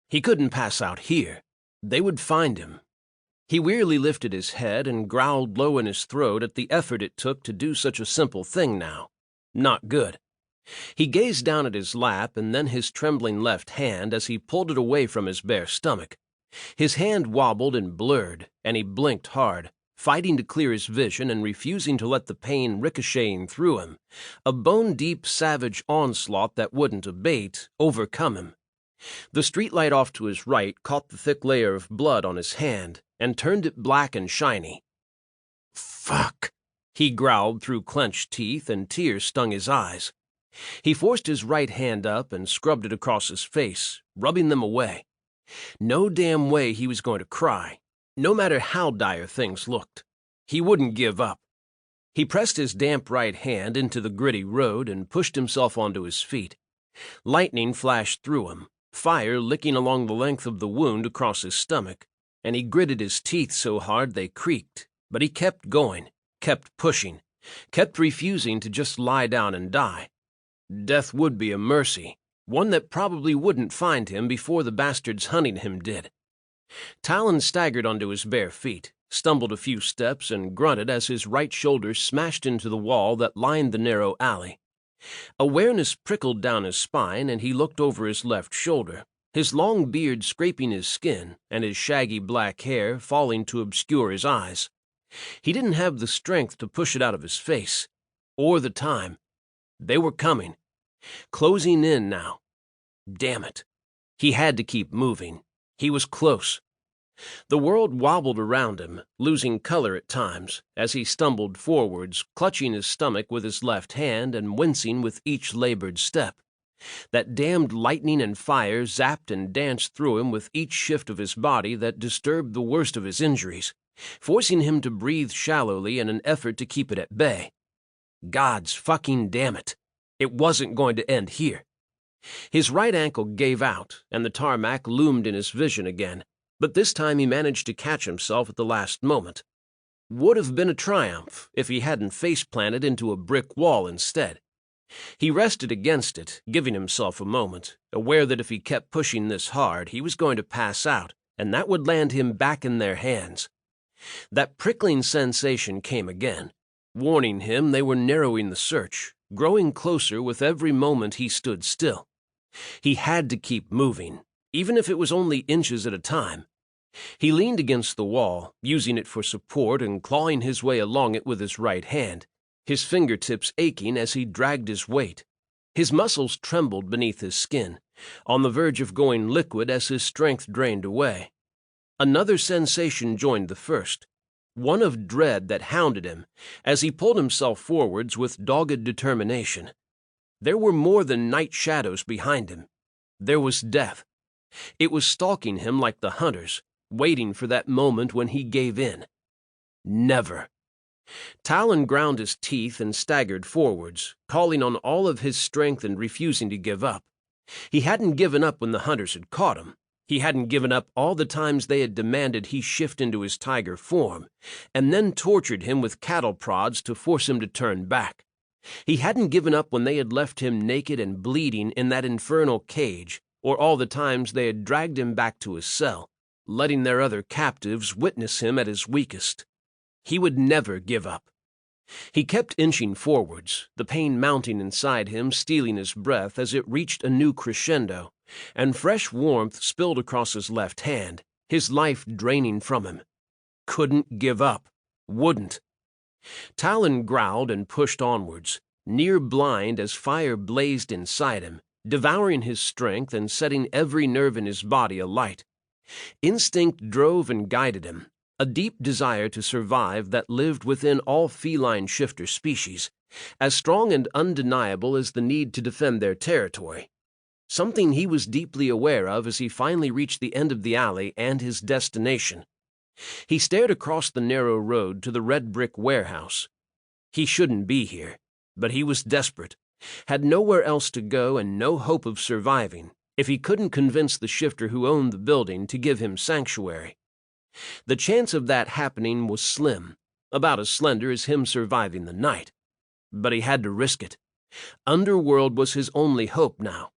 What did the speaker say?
He couldn't pass out here. They would find him. He wearily lifted his head and growled low in his throat at the effort it took to do such a simple thing now. Not good. He gazed down at his lap and then his trembling left hand as he pulled it away from his bare stomach. His hand wobbled and blurred, and he blinked hard, fighting to clear his vision and refusing to let the pain ricocheting through him, a bone-deep, savage onslaught that wouldn't abate, overcome him. The streetlight off to his right caught the thick layer of blood on his hand and turned it black and shiny. "Fuck," he growled through clenched teeth, and tears stung his eyes. He forced his right hand up and scrubbed it across his face, rubbing them away. No damn way he was going to cry, no matter how dire things looked. He wouldn't give up. He pressed his damp right hand into the gritty road and pushed himself onto his feet. Lightning flashed through him, fire licking along the length of the wound across his stomach, and he gritted his teeth so hard they creaked, but he kept going, kept pushing, kept refusing to just lie down and die. Death would be a mercy, one that probably wouldn't find him before the bastards hunting him did. Talon staggered onto his bare feet, stumbled a few steps, and grunted as his right shoulder smashed into the wall that lined the narrow alley. Awareness prickled down his spine, and he looked over his left shoulder, his long beard scraping his skin and his shaggy black hair falling to obscure his eyes. He didn't have the strength to push it out of his face, or the time. They were coming, closing in now. Damn it. He had to keep moving. He was close. The world wobbled around him, losing color at times, as he stumbled forwards, clutching his stomach with his left hand and wincing with each labored step. That damned lightning and fire zapped and danced through him with each shift of his body that disturbed the worst of his injuries, forcing him to breathe shallowly in an effort to keep it at bay. God's fucking damn it. It wasn't going to end here. His right ankle gave out, and the tarmac loomed in his vision again, but this time he managed to catch himself at the last moment. Would have been a triumph if he hadn't face-planted into a brick wall instead. He rested against it, giving himself a moment, aware that if he kept pushing this hard, he was going to pass out, and that would land him back in their hands. That prickling sensation came again, warning him they were narrowing the search, growing closer with every moment he stood still. He had to keep moving, even if it was only inches at a time. He leaned against the wall, using it for support and clawing his way along it with his right hand, his fingertips aching as he dragged his weight. His muscles trembled beneath his skin, on the verge of going liquid as his strength drained away. Another sensation joined the first, one of dread that hounded him as he pulled himself forwards with dogged determination. There were more than night shadows behind him. There was death. It was stalking him like the hunters, waiting for that moment when he gave in. Never. Talon ground his teeth and staggered forwards, calling on all of his strength and refusing to give up. He hadn't given up when the hunters had caught him. He hadn't given up all the times they had demanded he shift into his tiger form, and then tortured him with cattle prods to force him to turn back. He hadn't given up when they had left him naked and bleeding in that infernal cage, or all the times they had dragged him back to his cell, letting their other captives witness him at his weakest. He would never give up. He kept inching forwards, the pain mounting inside him, stealing his breath as it reached a new crescendo, and fresh warmth spilled across his left hand, his life draining from him. Couldn't give up. Wouldn't. Talon growled and pushed onwards, near blind as fire blazed inside him, devouring his strength and setting every nerve in his body alight. Instinct drove and guided him, a deep desire to survive that lived within all feline shifter species, as strong and undeniable as the need to defend their territory. Something he was deeply aware of as he finally reached the end of the alley and his destination. He stared across the narrow road to the red brick warehouse. He shouldn't be here, but he was desperate, had nowhere else to go and no hope of surviving if he couldn't convince the shifter who owned the building to give him sanctuary. The chance of that happening was slim, about as slender as him surviving the night. But he had to risk it. Underworld was his only hope now.